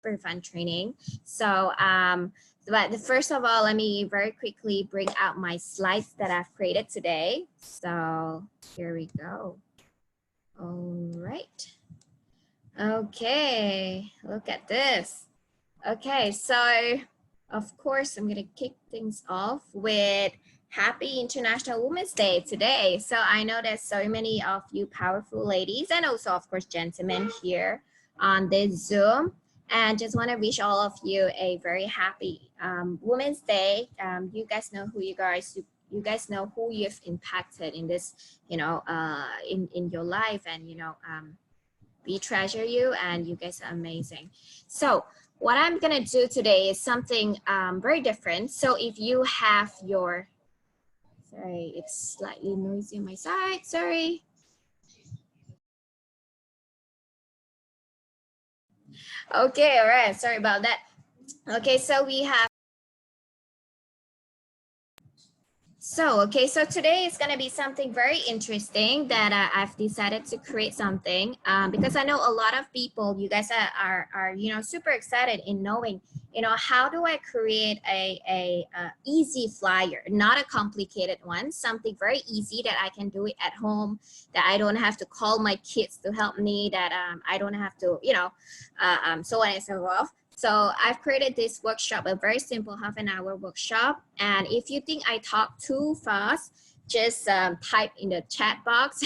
super fun training. So, but first of all, let me very quickly bring out my slides that I've created today. So here we go. All right. Okay, look at this. Okay, so of course, I'm gonna kick things off with Happy International Women's Day today. So I know there's so many of you powerful ladies and also of course gentlemen here on this Zoom, and just want to wish all of you a very happy Women's Day. You guys know who you guys know who you've impacted in this, you know, in your life, and you know, we treasure you and you guys are amazing. So what I'm gonna do today is something very different. So if you have your, sorry, it's slightly noisy on my side, sorry. Okay, all right, sorry about that. Okay, so we have, so today is going to be something very interesting that I've decided to create something because I know a lot of people, you guys are you know, super excited in knowing, you know, how do I create a easy flyer, not a complicated one, something very easy that I can do it at home, that I don't have to call my kids to help me, that I don't have to, you know, so on and so forth. So I've created this workshop, a very simple half-an-hour workshop. And if you think I talk too fast, just type in the chat box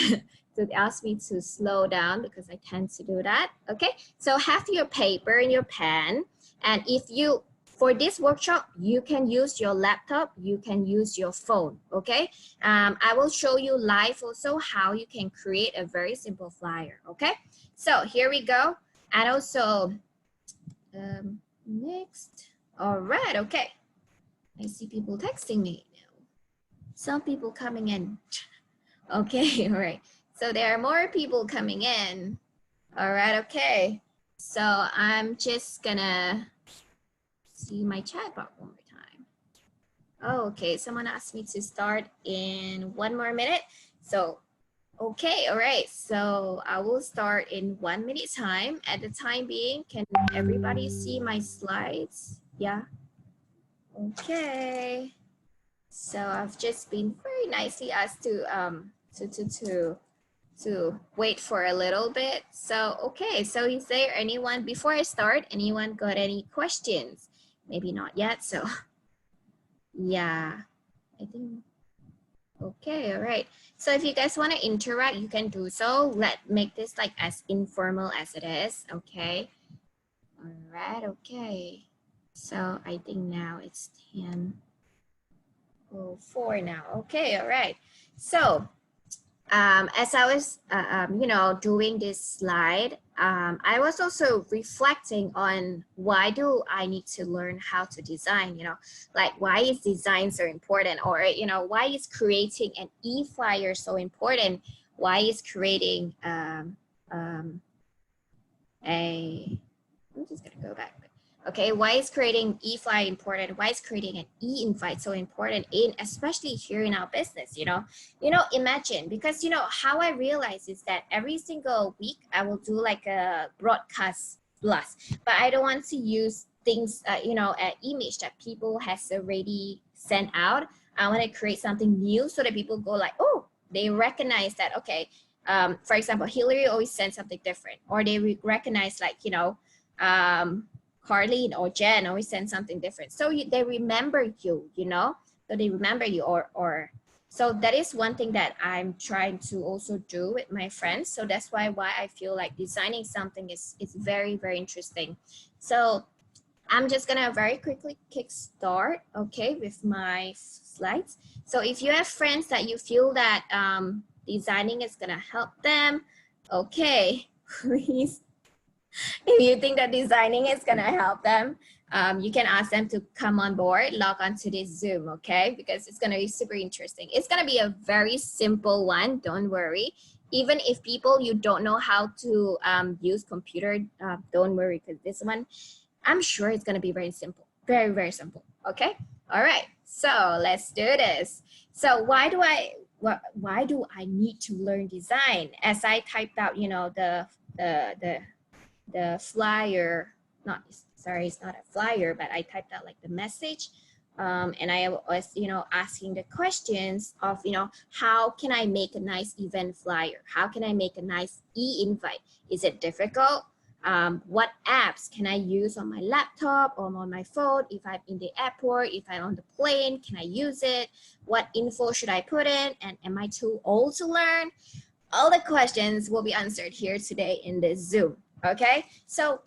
to ask me to slow down, because I tend to do that. Okay, so have your paper and your pen. And if you, for this workshop, you can use your laptop, you can use your phone, okay? I will show you live also how you can create a very simple flyer, okay? So here we go. And also, next. All right, okay. I see people texting me now. Some people coming in. Okay, all right. So there are more people coming in. All right, okay. So I'm just gonna see my chat box one more time. Oh, okay, someone asked me to start in 1 more minute. So, okay, all right. So I will start in 1 minute time. At the time being, can everybody see my slides? Yeah. Okay. So I've just been very nicely asked to wait for a little bit. So okay, so is there anyone, before I start, anyone got any questions? Maybe not yet, so yeah, I think okay, all right. So if you guys want to interact, you can do so. Make this like as informal as it is, okay? All right, okay. So I think now it's 10:04 now. Okay, all right. So as I was, you know, doing this slide, I was also reflecting on why do I need to learn how to design, you know, like why is design so important, or, you know, why is creating an e-flyer so important? Why is creating I'm just gonna go back. Okay, why is creating e-flyer important? Why is creating an e-invite so important, in especially here in our business? You know, imagine, because you know how I realize is that every single week I will do like a broadcast blast, but I don't want to use things, you know, an image that people has already sent out. I want to create something new so that people go like, oh, they recognize that. Okay, for example, Hillary always sends something different, or they recognize, like, you know, Carlene or Jen always send something different. So they remember you, you know, so they remember you, or so that is one thing that I'm trying to also do with my friends. So that's why I feel like designing something is very, very interesting. So I'm just gonna very quickly kickstart, okay, with my slides. So if you have friends that you feel that designing is gonna help them, okay, please, if you think that designing is gonna help them, you can ask them to come on board, log on to this Zoom, okay? Because it's gonna be super interesting. It's gonna be a very simple one, don't worry. Even if people, you don't know how to use computer, don't worry, because this one, I'm sure it's gonna be very simple, very, very simple, okay? All right, so let's do this. So why do I need to learn design? As I typed out, you know, the flyer, not sorry, it's not a flyer, but I typed out like the message. And I was, asking the questions of, how can I make a nice event flyer? How can I make a nice e-invite? Is it difficult? What apps can I use on my laptop or on my phone? If I'm in the airport, if I'm on the plane, can I use it? What info should I put in? And am I too old to learn? All the questions will be answered here today in this Zoom. Okay, so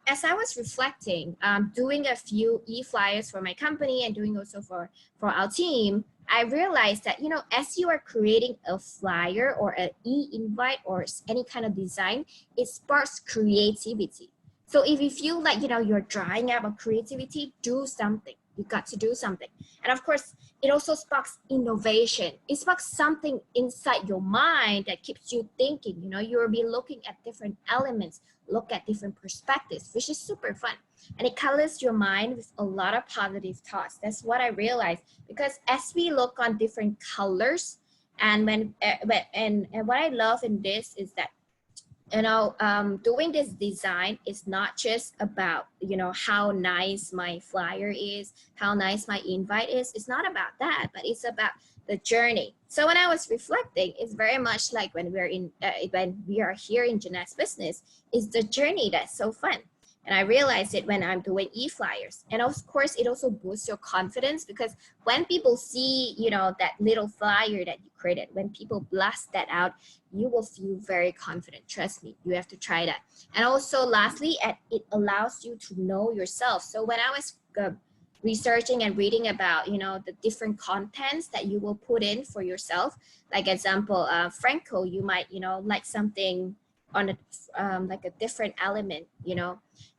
as I was reflecting, doing a few e-flyers for my company and doing also for our team, I realized that, as you are creating a flyer or an e-invite or any kind of design, it sparks creativity. So if you feel like, you're drying up on creativity, do something. You got to do something. And of course, it also sparks innovation. It sparks something inside your mind that keeps you thinking. You'll be looking at different elements, look at different perspectives, which is super fun. And it colors your mind with a lot of positive thoughts. That's what I realized, because as we look on different colors, and what I love in this is that, doing this design is not just about, how nice my flyer is, how nice my invite is. It's not about that, but it's about the journey. So when I was reflecting, it's very much like when we are here in Jeanette's business, it's the journey that's so fun. And I realized it when I'm doing e-flyers. And of course, it also boosts your confidence, because when people see, that little flyer that you created, when people blast that out, you will feel very confident. Trust me, you have to try that. And also lastly, it allows you to know yourself. So when I was researching and reading about, the different contents that you will put in for yourself, like example, Franco, you might, like something on like a different element,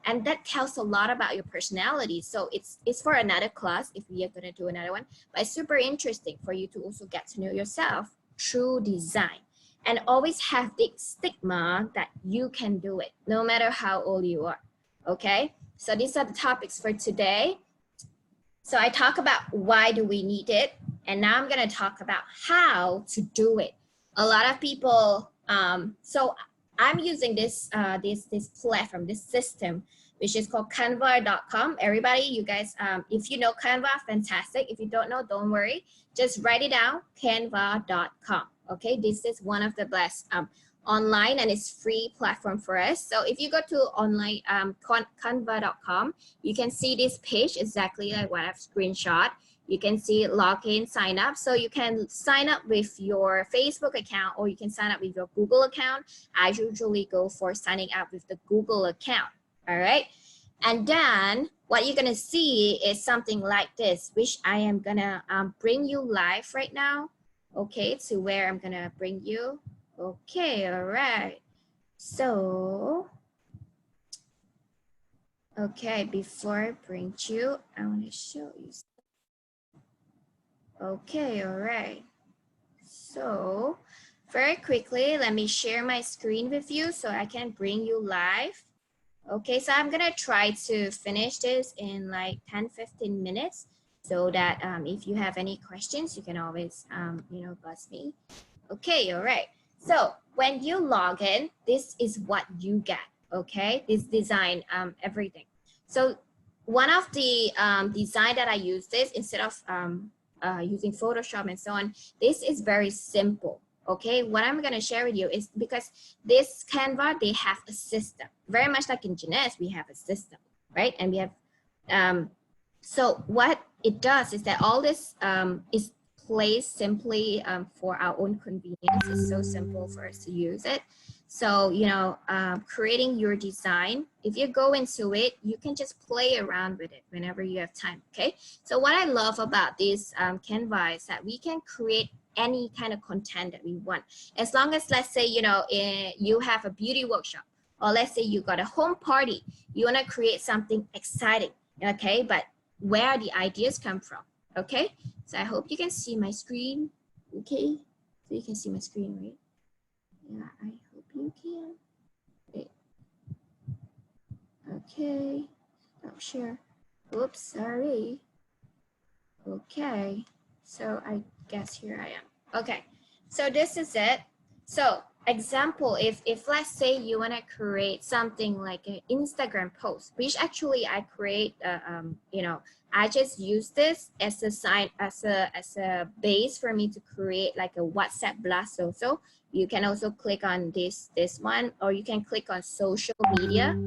and that tells a lot about your personality. So it's for another class if we are going to do another one, but it's super interesting for you to also get to know yourself through design. And always have the stigma that you can do it no matter how old you are. Okay, so these are the topics for today. So I talk about why do we need it, and now I'm going to talk about how to do it. A lot of people, so I'm using this this platform, this system, which is called Canva.com. Everybody, you guys, if you know Canva, fantastic. If you don't know, don't worry. Just write it down, Canva.com. Okay, this is one of the best online, and it's free platform for us. So if you go to online Canva.com, you can see this page exactly like what I've screenshot. You can see login, sign up. So you can sign up with your Facebook account, or you can sign up with your Google account. I usually go for signing up with the Google account. All right. And then what you're going to see is something like this, which I am going to bring you live right now. Okay, to where I'm going to bring you. Okay, all right. So, okay, before I bring you, I want to show you. Okay, all right. So very quickly, let me share my screen with you so I can bring you live. Okay, so I'm gonna try to finish this in like 10-15 minutes, so that if you have any questions, you can always buzz me. Okay, all right. So when you log in, this is what you get. Okay, this design, everything. So one of the design that I use this instead of using Photoshop and so on, this is very simple. Okay, what I'm going to share with you is because this Canva, they have a system, very much like in Jeunesse, we have a system, right? And we have, so what it does is that all this is placed simply for our own convenience. It's so simple for us to use it. So, creating your design, if you go into it, you can just play around with it whenever you have time, okay? So what I love about this Canva is that we can create any kind of content that we want. As long as, let's say, you have a beauty workshop, or let's say you got a home party, you want to create something exciting, okay? But where the ideas come from, okay? So I hope you can see my screen, okay? So you can see my screen, right? Yeah, I hope you can. Okay, stop share. Oops, sorry. Okay, so I guess here I am. Okay, so this is it. So example, if let's say you want to create something like an Instagram post, which actually I create, you know, I just use this as a sign, as a base for me to create like a WhatsApp blast. Also, you can also click on this one, or you can click on social media.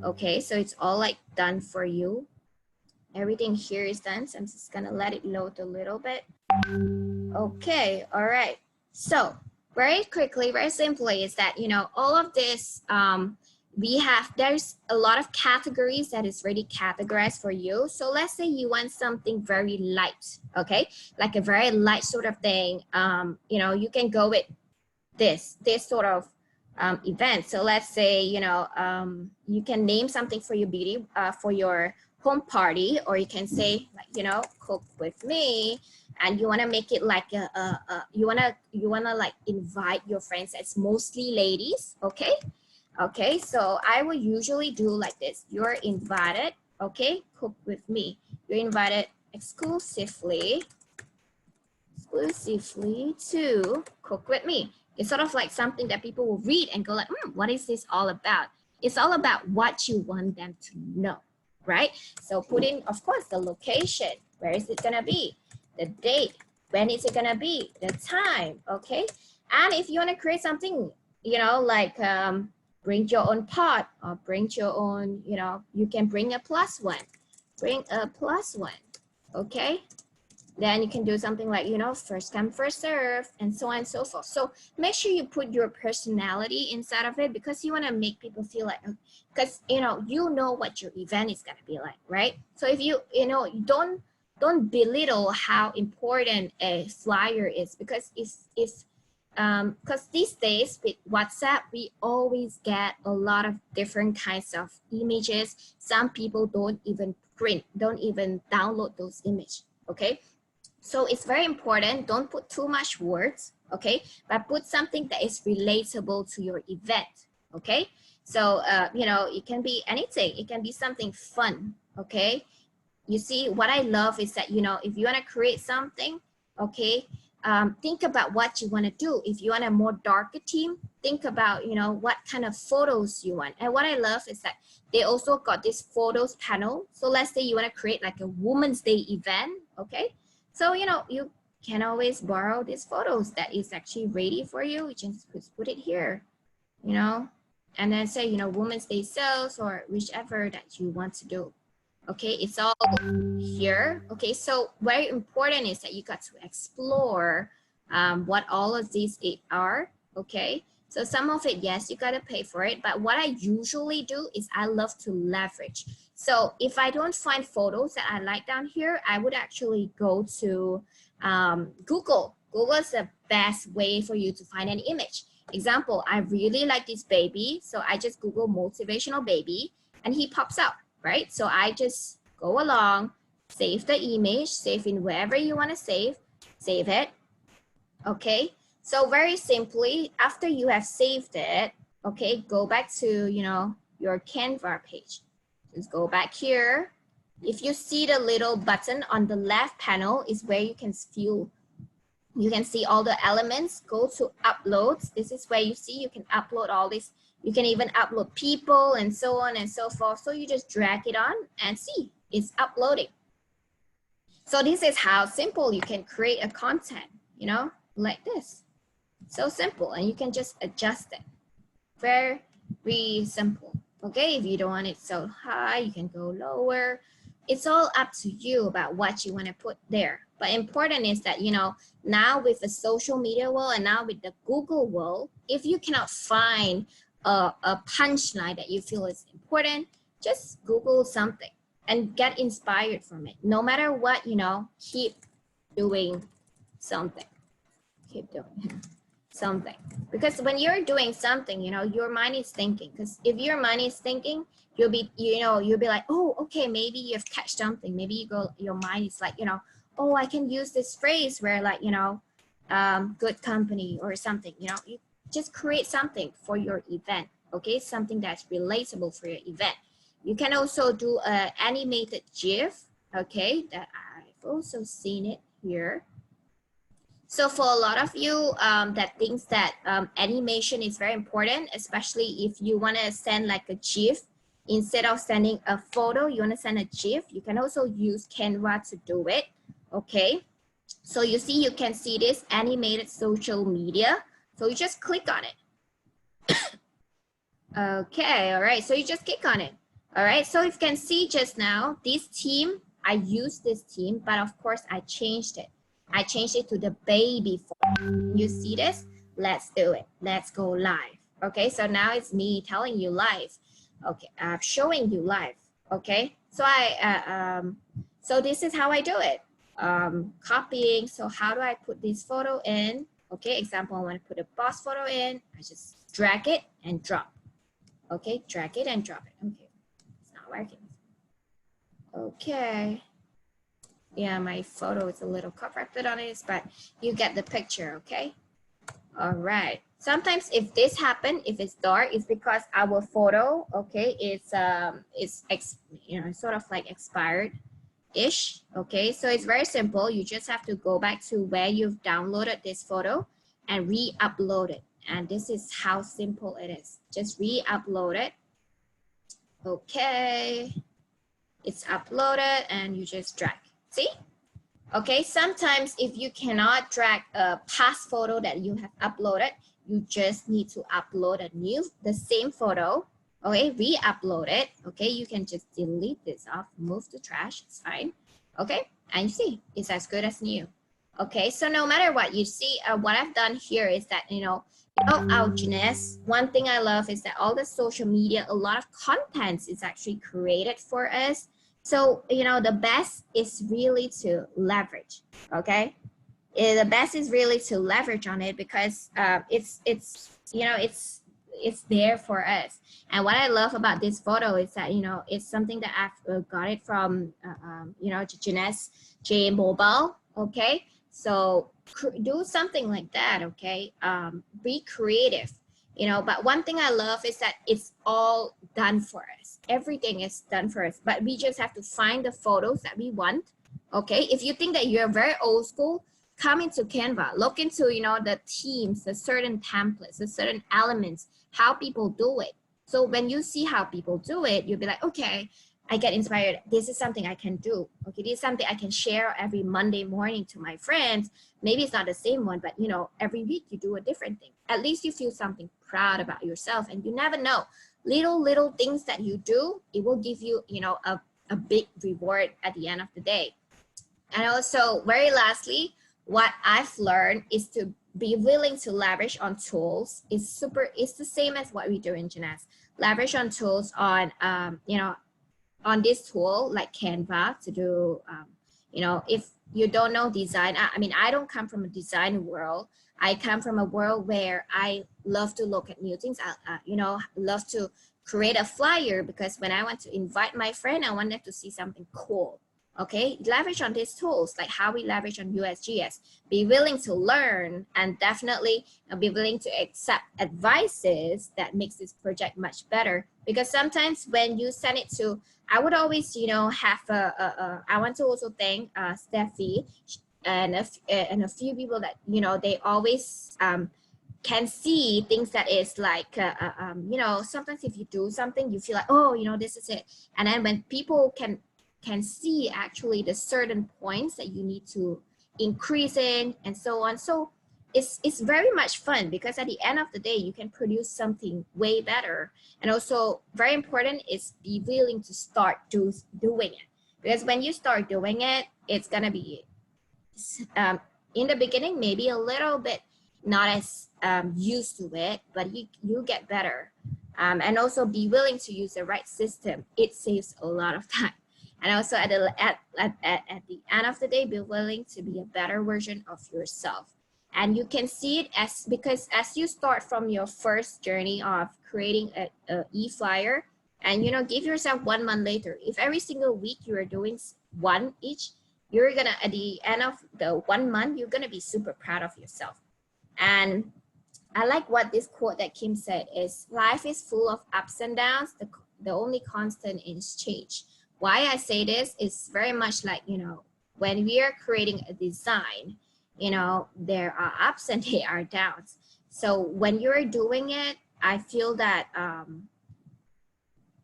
Okay, so it's all like done for you. Everything here is done. So I'm just gonna let it load a little bit. Okay, all right. So very quickly, very simply is that, you know, all of this, there's a lot of categories that is already categorized for you. So let's say you want something very light, okay? Like a very light sort of thing. You know, you can go with this sort of event. So let's say, you know, you can name something for your beauty, for your home party, or you can say like, you know, cook with me, and you want to make it like you want to like invite your friends. It's mostly ladies. Okay, so I will usually do like this. You're invited, okay, cook with me. You're invited exclusively to cook with me. It's sort of like something that people will read and go like, what is this all about? It's all about what you want them to know, right? So put in, of course, the location. Where is it gonna be? The date. When is it gonna be? The time, okay? And if you wanna create something, you know, like bring your own pot, or bring your own, you know, you can bring a +1. Bring a +1, okay? Then you can do something like, you know, first come, first serve, and so on and so forth. So make sure you put your personality inside of it, because you want to make people feel like, because, you know what your event is going to be like, right? So if you know, don't belittle how important a flyer is, because because these days with WhatsApp, we always get a lot of different kinds of images. Some people don't even download those images, okay? So it's very important, don't put too much words, okay? But put something that is relatable to your event, okay? So, you know, it can be anything. It can be something fun, okay? You see, what I love is that, you know, if you want to create something, okay, think about what you want to do. If you want a more darker theme, think about, you know, what kind of photos you want. And what I love is that they also got this photos panel. So let's say you want to create like a Women's Day event, okay? So, you know, you can always borrow these photos that is actually ready for you. You just put it here, you know, and then say, you know, Women's Day sales, or whichever that you want to do. Okay, it's all here. Okay, so very important is that you got to explore what all of these are. Okay, so some of it, yes, you got to pay for it. But what I usually do is I love to leverage. So if I don't find photos that I like down here, I would actually go to Google. Google is the best way for you to find an image. Example, I really like this baby. So I just Google motivational baby and he pops up, right? So I just go along, save the image, save in wherever you want to save it. Okay, so very simply, after you have saved it, okay, go back to, you know, your Canva page. Just go back here. If you see the little button on the left panel is where you can view. You can see all the elements. Go to uploads. This is where you see you can upload all this. You can even upload people and so on and so forth. So you just drag it on and see it's uploading. So this is how simple you can create a content, you know, like this. So simple, and you can just adjust it. Very simple. Okay, if you don't want it so high, you can go lower. It's all up to you about what you want to put there. But important is that, you know, now with the social media world and now with the Google world, if you cannot find a punchline that you feel is important, just Google something and get inspired from it. No matter what, you know, keep doing something. Keep doing something. Because when you're doing something, you know, your mind is thinking. Because if your mind is thinking, you'll be like, oh, okay, maybe you've catch something. Maybe your mind is like, you know, oh, I can use this phrase where like, you know, good company or something, you know, you just create something for your event. Okay, something that's relatable for your event. You can also do an animated GIF. Okay, that I've also seen it here. So for a lot of you that thinks that animation is very important, especially if you want to send like a GIF, instead of sending a photo, you want to send a GIF, you can also use Canva to do it, okay? So you see, you can see this animated social media. So you just click on it. Okay, all right, so you just click on it. All right, so if you can see just now, this theme, I used this theme, but of course I changed it. I changed it to the baby form. You see this? Let's do it. Let's go live. Okay, so now it's me telling you live. Okay, I'm showing you live. Okay, so so this is how I do it. Copying. So how do I put this photo in? Okay, example, I want to put a boss photo in. I just drag it and drop. Okay, drag it and drop it. Okay, it's not working. Okay. Yeah, my photo is a little corrected on this, but you get the picture, okay? All right. Sometimes if this happen, if it's dark, it's because our photo, okay, it's you know, sort of like expired-ish, okay? So it's very simple. You just have to go back to where you've downloaded this photo and re-upload it. And this is how simple it is. Just re-upload it. Okay. It's uploaded and you just drag. See? Okay, sometimes if you cannot drag a past photo that you have uploaded, you just need to upload the same photo, okay, re-upload it, okay, you can just delete this off, move the trash, it's fine, okay, and you see, it's as good as new. Okay, so no matter what, you see, what I've done here is that, you know, our Jeunesse, one thing I love is that all the social media, a lot of content is actually created for us. So, you know, the best is really to leverage, okay? The best is really to leverage on it because it's you know, it's there for us. And what I love about this photo is that, you know, it's something that I've got it from, you know, Jeunesse J Mobile, okay? So do something like that, okay? Be creative. You know, but one thing I love is that it's all done for us. Everything is done for us, but we just have to find the photos that we want. Okay, if you think that you're very old school, come into Canva, look into, you know, the themes, the certain templates, the certain elements, how people do it. So when you see how people do it, you'll be like, okay, I get inspired. This is something I can do. Okay, this is something I can share every Monday morning to my friends. Maybe it's not the same one, but you know, every week you do a different thing. At least you feel something proud about yourself, and you never know. Little things that you do, it will give you, you know, a big reward at the end of the day. And also, very lastly, what I've learned is to be willing to leverage on tools. It's the same as what we do in Jeunesse. Leverage on tools on, you know, on this tool like Canva to do, you know, if you don't know design, I mean, I don't come from a design world. I come from a world where I love to look at new things. I, you know, love to create a flyer because when I want to invite my friend, I wanted to see something cool. Okay, leverage on these tools, like how we leverage on USGS. Be willing to learn and definitely be willing to accept advices that makes this project much better. Because sometimes when you send it to, I would always, you know, have I want to also thank Steffi and a few people that, you know, they always can see things that is like, you know, sometimes if you do something, you feel like, oh, you know, this is it. And then when people can see actually the certain points that you need to increase in and so on. So it's very much fun because at the end of the day, you can produce something way better. And also very important is be willing to start doing it. Because when you start doing it, it's gonna be, in the beginning, maybe a little bit not as used to it, but you get better. And also be willing to use the right system. It saves a lot of time. And also at the end of the day, be willing to be a better version of yourself. And you can see it as, because as you start from your first journey of creating a e-flyer, and, you know, give yourself 1 month later, if every single week you are doing one each, you're gonna, at the end of the 1 month, you're gonna be super proud of yourself. And I like what this quote that Kim said is, life is full of ups and downs. The only constant is change. Why I say this is very much like, you know, when we are creating a design, you know, there are ups and there are downs. So when you're doing it, I feel that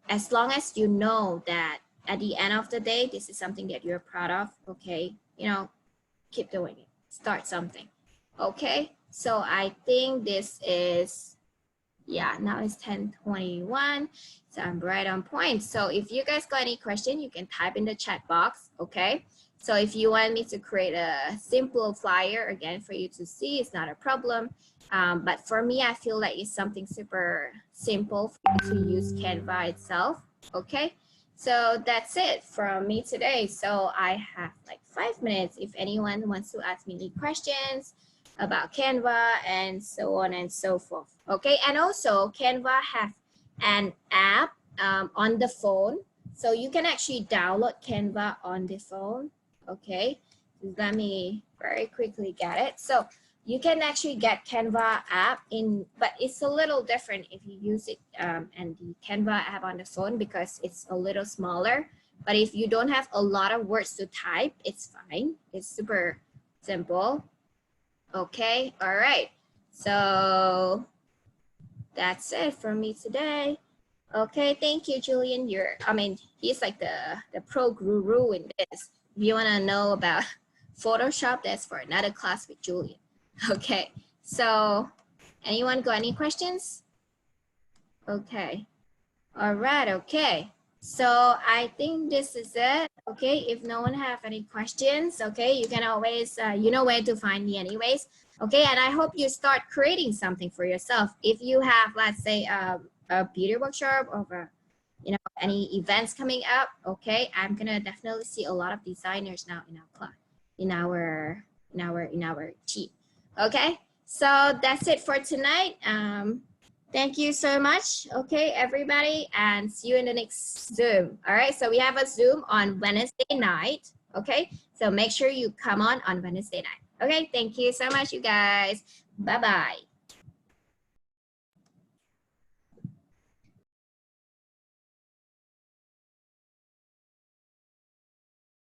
as long as you know that at the end of the day, this is something that you're proud of, okay, you know, keep doing it, start something. Okay, so I think this is, yeah, now it's 10:21, so I'm right on point. So if you guys got any question, you can type in the chat box. Okay, so if you want me to create a simple flyer again for you to see, it's not a problem. But for me, I feel like it's something super simple for you to use Canva itself. Okay, so that's it from me today. So I have like 5 minutes if anyone wants to ask me any questions about Canva and so on and so forth. Okay, and also Canva have an app on the phone, so you can actually download Canva on the phone. Okay, let me very quickly get it. So you can actually get Canva app in, but it's a little different if you use it and the Canva app on the phone because it's a little smaller. But if you don't have a lot of words to type, it's fine. It's super simple. Okay, all right. So that's it for me today. Okay, thank you, Julian. He's like the pro guru in this. If you want to know about Photoshop, that's for another class with Julian. Okay, so anyone got any questions? Okay, all right, okay. So I think this is it. Okay, if no one have any questions, okay, you can always, you know where to find me anyways. Okay, and I hope you start creating something for yourself. If you have, let's say, a beauty workshop or, you know, any events coming up, okay, I'm gonna definitely see a lot of designers now in our class, in our team. Okay, so that's it for tonight. Thank you so much. Okay, everybody, and see you in the next Zoom. All right, so we have a Zoom on Wednesday night. Okay, so make sure you come on Wednesday night. Okay, thank you so much, you guys. Bye-bye.